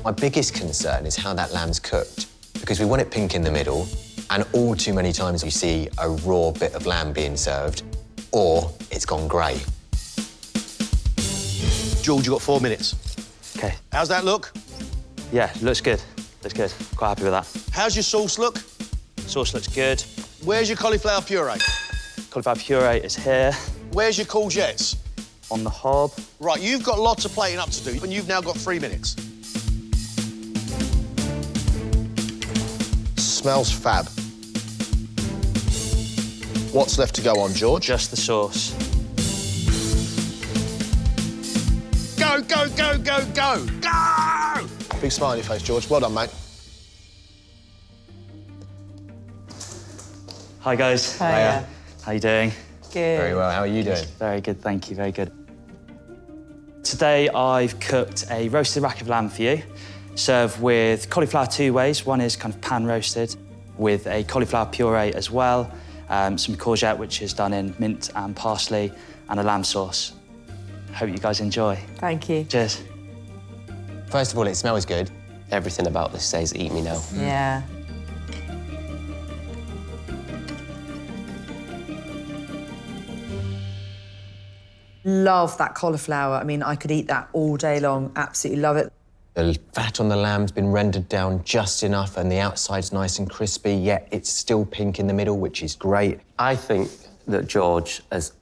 My biggest concern is how that lamb's cooked, because we want it pink in the middle, and all too many times you see a raw bit of lamb being served, or it's gone grey. George, you've got 4 minutes. OK. How's that look? Yeah, looks good. Looks good. Quite happy with that. How's your sauce look? Sauce looks good. Where's your cauliflower puree? Cauliflower puree is here. Where's your courgettes? On the hob. Right, you've got lots of plating up to do, and you've now got 3 minutes. Smells fab. What's left to go on, George? Just the sauce. Go, go, go, go, go! Go! Big smile on your face, George. Well done, mate. Hi, guys. Hiya. How you doing? Good. Very well, how are you doing? Very good, thank you, very good. Today, I've cooked a roasted rack of lamb for you, served with cauliflower 2 ways. One is kind of pan-roasted, with a cauliflower puree as well, some courgette, which is done in mint and parsley, and a lamb sauce. Hope you guys enjoy. Thank you. Cheers. First of all, it smells good. Everything about this says eat me now. Yeah. Love that cauliflower. I mean, I could eat that all day long. Absolutely love it. The fat on the lamb's been rendered down just enough, and the outside's nice and crispy, yet it's still pink in the middle, which is great. I think that George has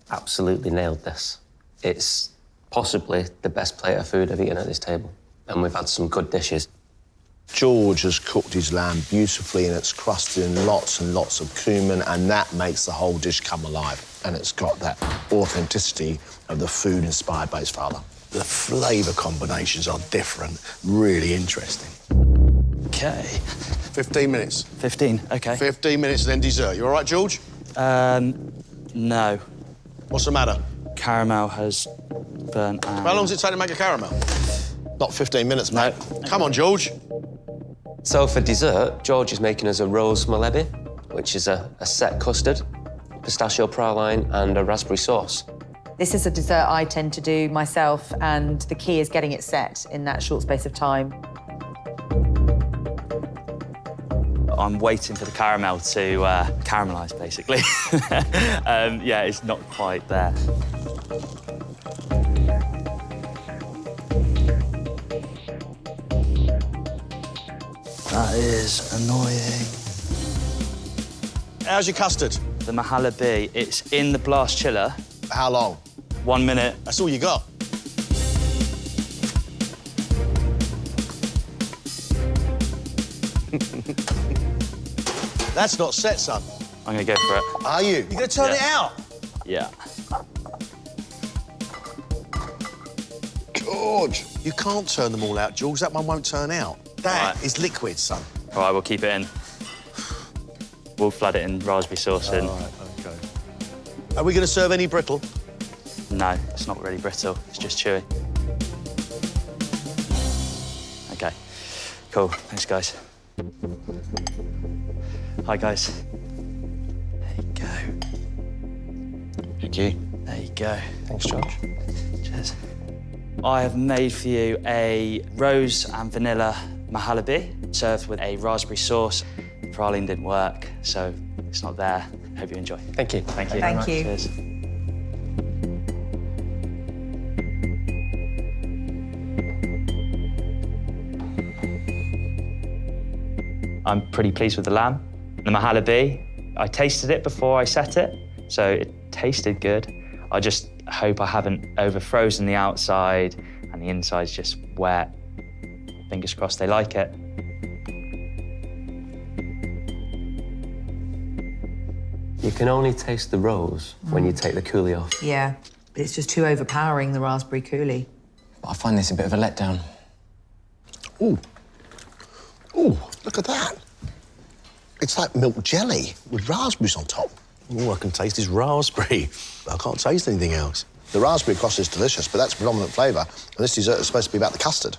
absolutely nailed this. It's possibly the best plate of food I've eaten at this table, and we've had some good dishes. George has cooked his lamb beautifully, and it's crusted in lots and lots of cumin, and that makes the whole dish come alive. And it's got that authenticity of the food inspired by his father. The flavour combinations are different, really interesting. OK. 15 minutes. 15, OK. 15 minutes and then dessert. You all right, George? No. What's the matter? Caramel has burnt out. How long does it take to make a caramel? Not 15 minutes, mate. Come on, George. So for dessert, George is making us a rose malebi, which is a set custard, pistachio praline, and a raspberry sauce. This is a dessert I tend to do myself, and the key is getting it set in that short space of time. I'm waiting for the caramel to caramelise, basically. Yeah, it's not quite there. That is annoying. How's your custard? The mahalabi, it's in the blast chiller. How long? 1 minute. That's all you got? That's not set, son. I'm going to go for it. Are you? You're going to turn it out? Yeah. George, you can't turn them all out, George. That one won't turn out. That is liquid, son. All right, we'll keep it in. We'll flood it in raspberry sauce and... All right, OK. Are we going to serve any brittle? No, it's not really brittle. It's just chewy. OK. Cool. Thanks, guys. Hi, guys. There you go. Thank you. There you go. Thanks, George. Cheers. I have made for you a rose and vanilla mahalabi, served with a raspberry sauce. The praline didn't work, so it's not there. Hope you enjoy. Thank you. Thank you. Thank you. Cheers. I'm pretty pleased with the lamb. The mahalabi, I tasted it before I set it, so it tasted good. I just hope I haven't over-frozen the outside and the inside's just wet. Fingers crossed they like it. You can only taste the rose when you take the coulis off. Yeah, but it's just too overpowering, the raspberry coulis. I find this a bit of a letdown. Ooh. Ooh, look at that. It's like milk jelly with raspberries on top. All I can taste is raspberry. I can't taste anything else. The raspberry crust is delicious, but that's predominant flavour, and this dessert is supposed to be about the custard.